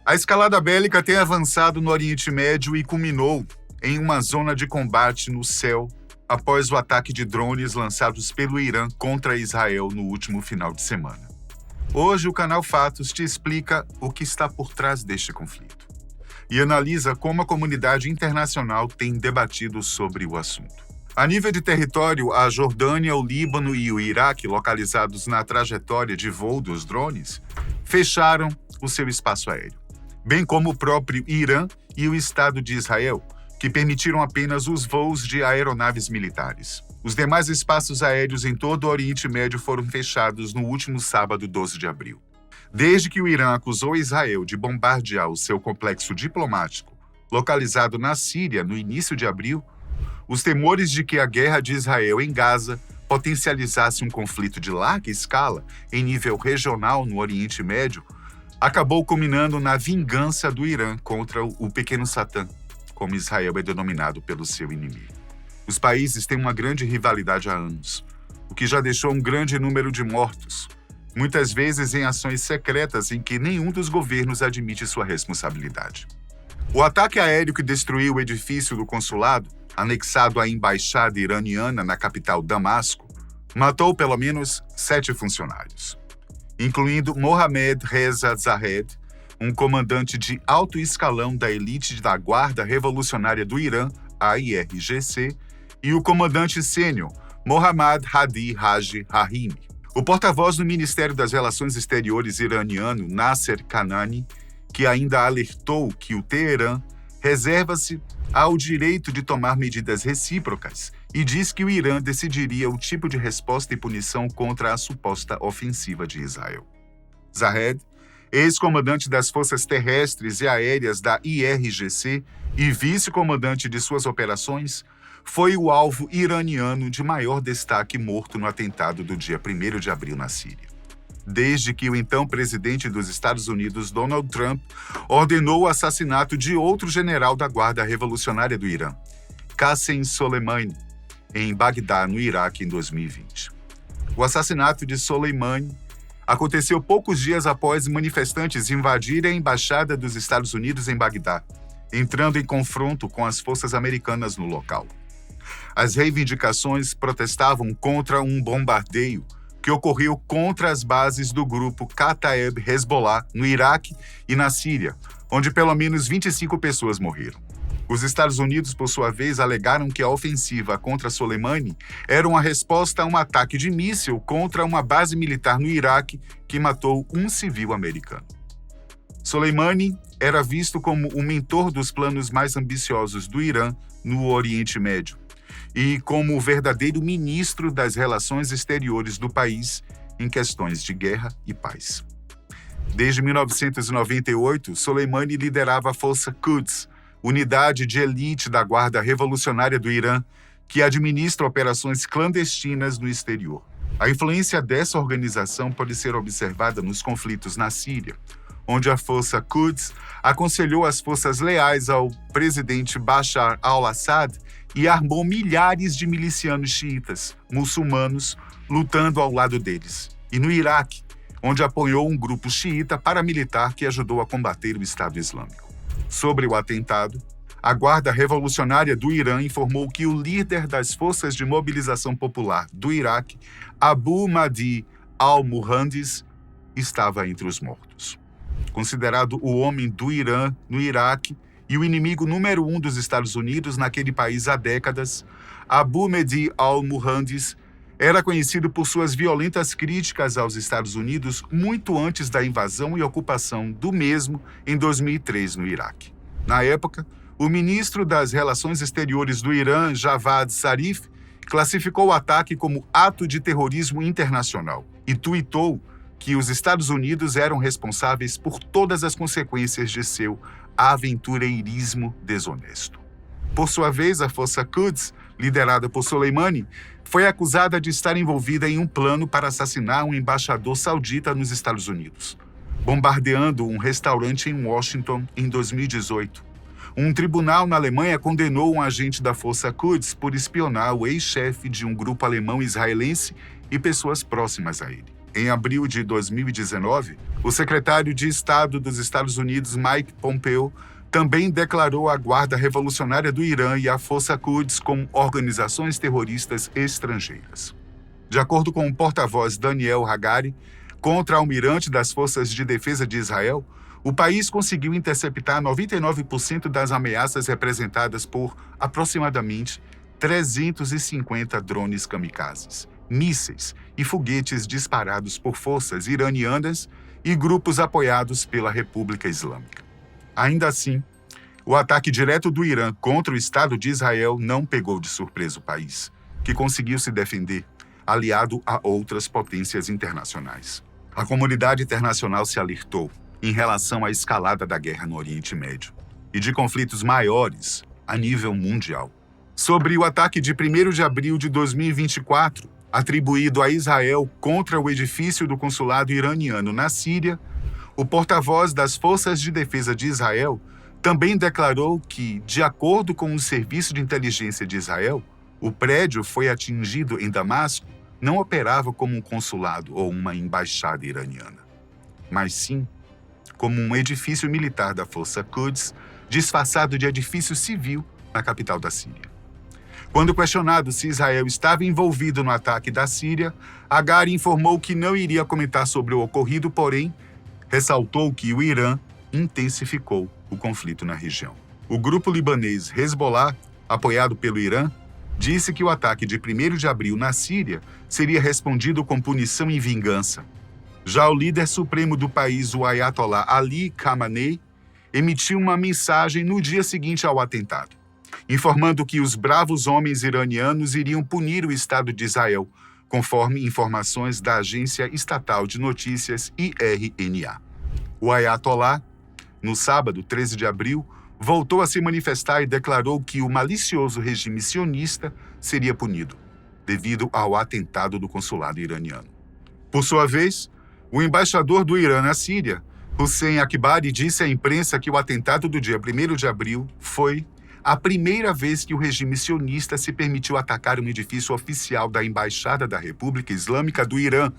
A escalada bélica tem avançado no Oriente Médio e culminou em uma zona de combate no céu após o ataque de drones lançados pelo Irã contra Israel no último final de semana. Hoje, o canal Fatos te explica o que está por trás deste conflito e analisa como a comunidade internacional tem debatido sobre o assunto. A nível de território, a Jordânia, o Líbano e o Iraque, localizados na trajetória de voo dos drones, fecharam o seu espaço aéreo, bem como o próprio Irã e o Estado de Israel, que permitiram apenas os voos de aeronaves militares. Os demais espaços aéreos em todo o Oriente Médio foram fechados no último sábado, 12 de abril. Desde que o Irã acusou Israel de bombardear o seu complexo diplomático, localizado na Síria no início de abril, os temores de que a guerra de Israel em Gaza potencializasse um conflito de larga escala em nível regional no Oriente Médio acabou culminando na vingança do Irã contra o Pequeno Satã, como Israel é denominado pelo seu inimigo. Os países têm uma grande rivalidade há anos, o que já deixou um grande número de mortos, muitas vezes em ações secretas em que nenhum dos governos admite sua responsabilidade. O ataque aéreo que destruiu o edifício do consulado, anexado à embaixada iraniana na capital Damasco, matou pelo menos 7 funcionários, incluindo Mohammad Reza Zahed, um comandante de alto escalão da elite da Guarda Revolucionária do Irã, a IRGC, e o comandante sênior Mohammad Hadi Haji Rahimi. O porta-voz do Ministério das Relações Exteriores iraniano, Nasser Kanani, que ainda alertou que o Teherã reserva-se ao direito de tomar medidas recíprocas e diz que o Irã decidiria o tipo de resposta e punição contra a suposta ofensiva de Israel. Zahed, ex-comandante das Forças Terrestres e Aéreas da IRGC e vice-comandante de suas operações, foi o alvo iraniano de maior destaque morto no atentado do dia 1º de abril na Síria, desde que o então presidente dos Estados Unidos, Donald Trump, ordenou o assassinato de outro general da Guarda Revolucionária do Irã, Qassem Soleimani, em Bagdá, no Iraque, em 2020. O assassinato de Soleimani aconteceu poucos dias após manifestantes invadirem a embaixada dos Estados Unidos em Bagdá, entrando em confronto com as forças americanas no local. As reivindicações protestavam contra um bombardeio que ocorreu contra as bases do grupo Kataeb Hezbollah no Iraque e na Síria, onde pelo menos 25 pessoas morreram. Os Estados Unidos, por sua vez, alegaram que a ofensiva contra Soleimani era uma resposta a um ataque de míssil contra uma base militar no Iraque que matou um civil americano. Soleimani era visto como o mentor dos planos mais ambiciosos do Irã no Oriente Médio e como o verdadeiro ministro das relações exteriores do país em questões de guerra e paz. Desde 1998, Soleimani liderava a Força Quds, unidade de elite da Guarda Revolucionária do Irã, que administra operações clandestinas no exterior. A influência dessa organização pode ser observada nos conflitos na Síria, onde a Força Quds aconselhou as forças leais ao presidente Bashar al-Assad e armou milhares de milicianos xiitas, muçulmanos, lutando ao lado deles. E no Iraque, onde apoiou um grupo xiita paramilitar que ajudou a combater o Estado Islâmico. Sobre o atentado, a Guarda Revolucionária do Irã informou que o líder das Forças de Mobilização Popular do Iraque, Abu Mahdi al-Muhandis, estava entre os mortos. Considerado o homem do Irã no Iraque e o inimigo número 1 dos Estados Unidos naquele país há décadas, Abu Mahdi al-Muhandis era conhecido por suas violentas críticas aos Estados Unidos muito antes da invasão e ocupação do mesmo em 2003 no Iraque. Na época, o ministro das Relações Exteriores do Irã, Javad Zarif, classificou o ataque como ato de terrorismo internacional e tuitou que os Estados Unidos eram responsáveis por todas as consequências de seu aventureirismo desonesto. Por sua vez, a Força Quds, liderada por Soleimani, foi acusada de estar envolvida em um plano para assassinar um embaixador saudita nos Estados Unidos, bombardeando um restaurante em Washington em 2018. Um tribunal na Alemanha condenou um agente da Força Quds por espionar o ex-chefe de um grupo alemão israelense e pessoas próximas a ele. Em abril de 2019, O secretário de Estado dos Estados Unidos, Mike Pompeo, também declarou a Guarda Revolucionária do Irã e a Força Quds como organizações terroristas estrangeiras. De acordo com o porta-voz Daniel Hagari, contra-almirante das Forças de Defesa de Israel, o país conseguiu interceptar 99% das ameaças representadas por aproximadamente 350 drones kamikazes, mísseis e foguetes disparados por forças iranianas e grupos apoiados pela República Islâmica. Ainda assim, o ataque direto do Irã contra o Estado de Israel não pegou de surpresa o país, que conseguiu se defender, aliado a outras potências internacionais. A comunidade internacional se alertou em relação à escalada da guerra no Oriente Médio e de conflitos maiores a nível mundial. Sobre o ataque de 1º de abril de 2024, atribuído a Israel contra o edifício do consulado iraniano na Síria, o porta-voz das Forças de Defesa de Israel também declarou que, de acordo com o Serviço de Inteligência de Israel, o prédio foi atingido em Damasco não operava como um consulado ou uma embaixada iraniana, mas sim como um edifício militar da Força Quds, disfarçado de edifício civil na capital da Síria. Quando questionado se Israel estava envolvido no ataque da Síria, Hagari informou que não iria comentar sobre o ocorrido, porém, ressaltou que o Irã intensificou o conflito na região. O grupo libanês Hezbollah, apoiado pelo Irã, disse que o ataque de 1º de abril na Síria seria respondido com punição e vingança. Já o líder supremo do país, o Ayatollah Ali Khamenei, emitiu uma mensagem no dia seguinte ao atentado, informando que os bravos homens iranianos iriam punir o Estado de Israel, conforme informações da agência estatal de notícias IRNA. O Ayatollah, no sábado, 13 de abril, voltou a se manifestar e declarou que o malicioso regime sionista seria punido, devido ao atentado do consulado iraniano. Por sua vez, o embaixador do Irã na Síria, Hussein Akbari, disse à imprensa que o atentado do dia 1º de abril foi a primeira vez que o regime sionista se permitiu atacar um edifício oficial da Embaixada da República Islâmica do Irã,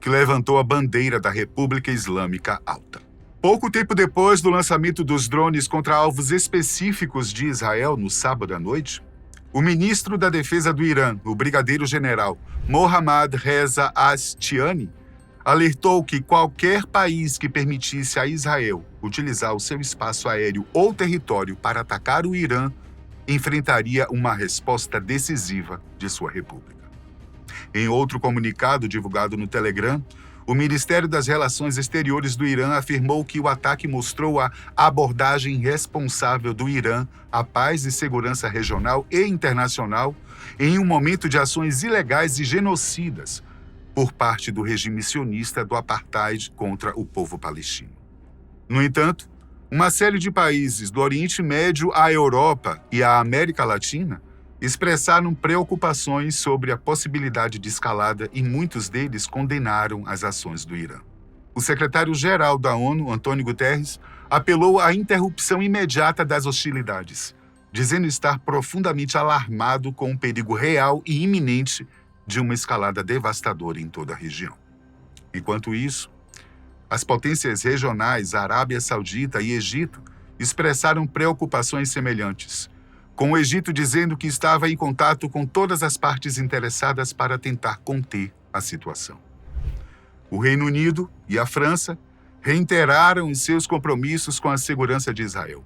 que levantou a bandeira da República Islâmica alta. Pouco tempo depois do lançamento dos drones contra alvos específicos de Israel no sábado à noite, o ministro da Defesa do Irã, o brigadeiro-general Mohammad Reza Ashtiani, alertou que qualquer país que permitisse a Israel utilizar o seu espaço aéreo ou território para atacar o Irã enfrentaria uma resposta decisiva de sua república. Em outro comunicado divulgado no Telegram, o Ministério das Relações Exteriores do Irã afirmou que o ataque mostrou a abordagem responsável do Irã à paz e segurança regional e internacional em um momento de ações ilegais e genocidas por parte do regime sionista do apartheid contra o povo palestino. No entanto, uma série de países do Oriente Médio à Europa e à América Latina expressaram preocupações sobre a possibilidade de escalada e muitos deles condenaram as ações do Irã. O secretário-geral da ONU, Antônio Guterres, apelou à interrupção imediata das hostilidades, dizendo estar profundamente alarmado com o perigo real e iminente de uma escalada devastadora em toda a região. Enquanto isso, as potências regionais Arábia Saudita e Egito expressaram preocupações semelhantes, com o Egito dizendo que estava em contato com todas as partes interessadas para tentar conter a situação. O Reino Unido e a França reiteraram os seus compromissos com a segurança de Israel.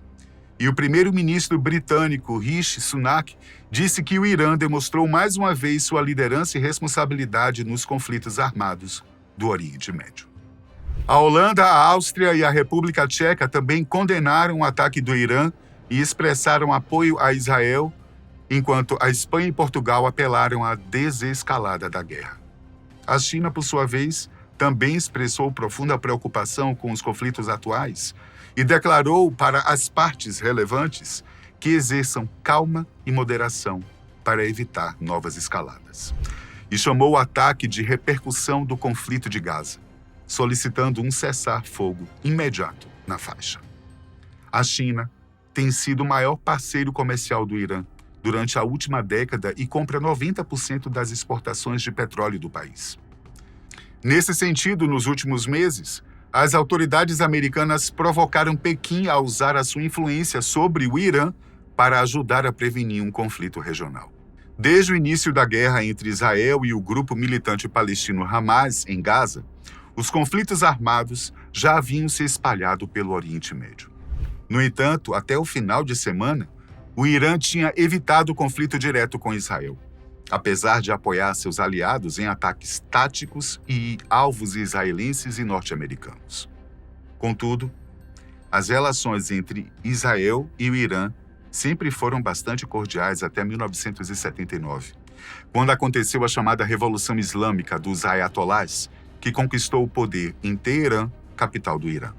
E o primeiro-ministro britânico Rishi Sunak disse que o Irã demonstrou mais uma vez sua liderança e responsabilidade nos conflitos armados do Oriente Médio. A Holanda, a Áustria e a República Tcheca também condenaram o ataque do Irã e expressaram apoio a Israel, enquanto a Espanha e Portugal apelaram à desescalada da guerra. A China, por sua vez, também expressou profunda preocupação com os conflitos atuais e declarou para as partes relevantes que exerçam calma e moderação para evitar novas escaladas. E chamou o ataque de repercussão do conflito de Gaza, solicitando um cessar-fogo imediato na faixa. A China tem sido o maior parceiro comercial do Irã durante a última década e compra 90% das exportações de petróleo do país. Nesse sentido, nos últimos meses, As autoridades americanas provocaram Pequim a usar a sua influência sobre o Irã para ajudar a prevenir um conflito regional. Desde o início da guerra entre Israel e o grupo militante palestino Hamas em Gaza, os conflitos armados já haviam se espalhado pelo Oriente Médio. No entanto, até o final de semana, o Irã tinha evitado o conflito direto com Israel, apesar de apoiar seus aliados em ataques táticos e alvos israelenses e norte-americanos. Contudo, as relações entre Israel e o Irã sempre foram bastante cordiais até 1979, quando aconteceu a chamada Revolução Islâmica dos Ayatolás, que conquistou o poder em Teherã, capital do Irã.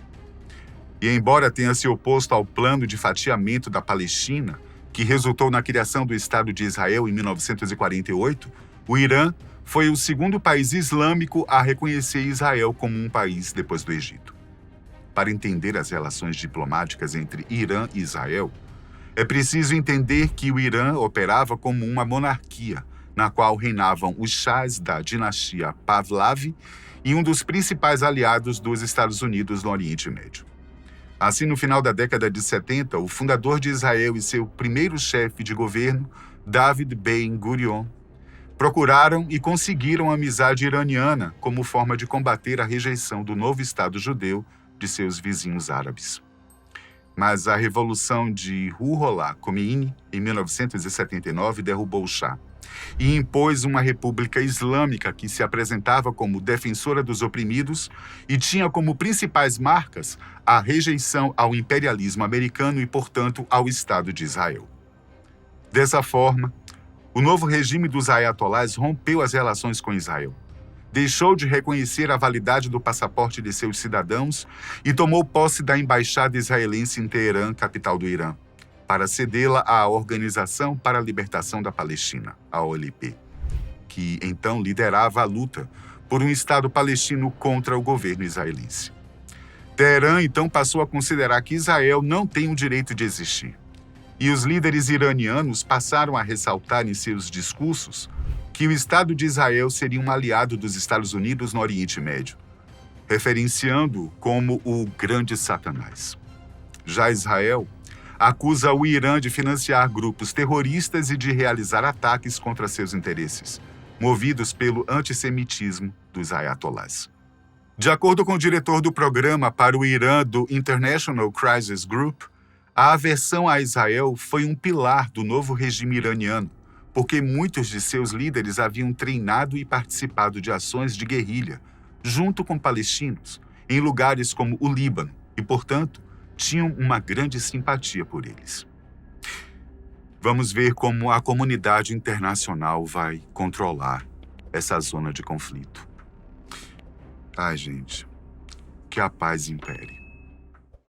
E embora tenha se oposto ao plano de fatiamento da Palestina, que resultou na criação do Estado de Israel em 1948, o Irã foi o segundo país islâmico a reconhecer Israel como um país depois do Egito. Para entender as relações diplomáticas entre Irã e Israel, é preciso entender que o Irã operava como uma monarquia, na qual reinavam os chás da dinastia Pahlavi e um dos principais aliados dos Estados Unidos no Oriente Médio. Assim, no final da década de 70, o fundador de Israel e seu primeiro chefe de governo, David Ben-Gurion, procuraram e conseguiram a amizade iraniana como forma de combater a rejeição do novo Estado judeu de seus vizinhos árabes. Mas a Revolução de Ruhollah Khomeini, em 1979, derrubou o Shah e impôs uma república islâmica que se apresentava como defensora dos oprimidos e tinha como principais marcas a rejeição ao imperialismo americano e, portanto, ao Estado de Israel. Dessa forma, o novo regime dos ayatolás rompeu as relações com Israel, deixou de reconhecer a validade do passaporte de seus cidadãos e tomou posse da embaixada israelense em Teherã, capital do Irã, para cedê-la à Organização para a Libertação da Palestina, a OLP, que então liderava a luta por um Estado palestino contra o governo israelense. Teherã então passou a considerar que Israel não tem o direito de existir, e os líderes iranianos passaram a ressaltar em seus discursos que o Estado de Israel seria um aliado dos Estados Unidos no Oriente Médio, referenciando-o como o grande Satanás. Já Israel acusa o Irã de financiar grupos terroristas e de realizar ataques contra seus interesses, movidos pelo antissemitismo dos ayatolás. De acordo com o diretor do programa para o Irã do International Crisis Group, a aversão a Israel foi um pilar do novo regime iraniano, porque muitos de seus líderes haviam treinado e participado de ações de guerrilha, junto com palestinos, em lugares como o Líbano, e, portanto, tinham uma grande simpatia por eles. Vamos ver como a comunidade internacional vai controlar essa zona de conflito. Ai, gente, que a paz impere.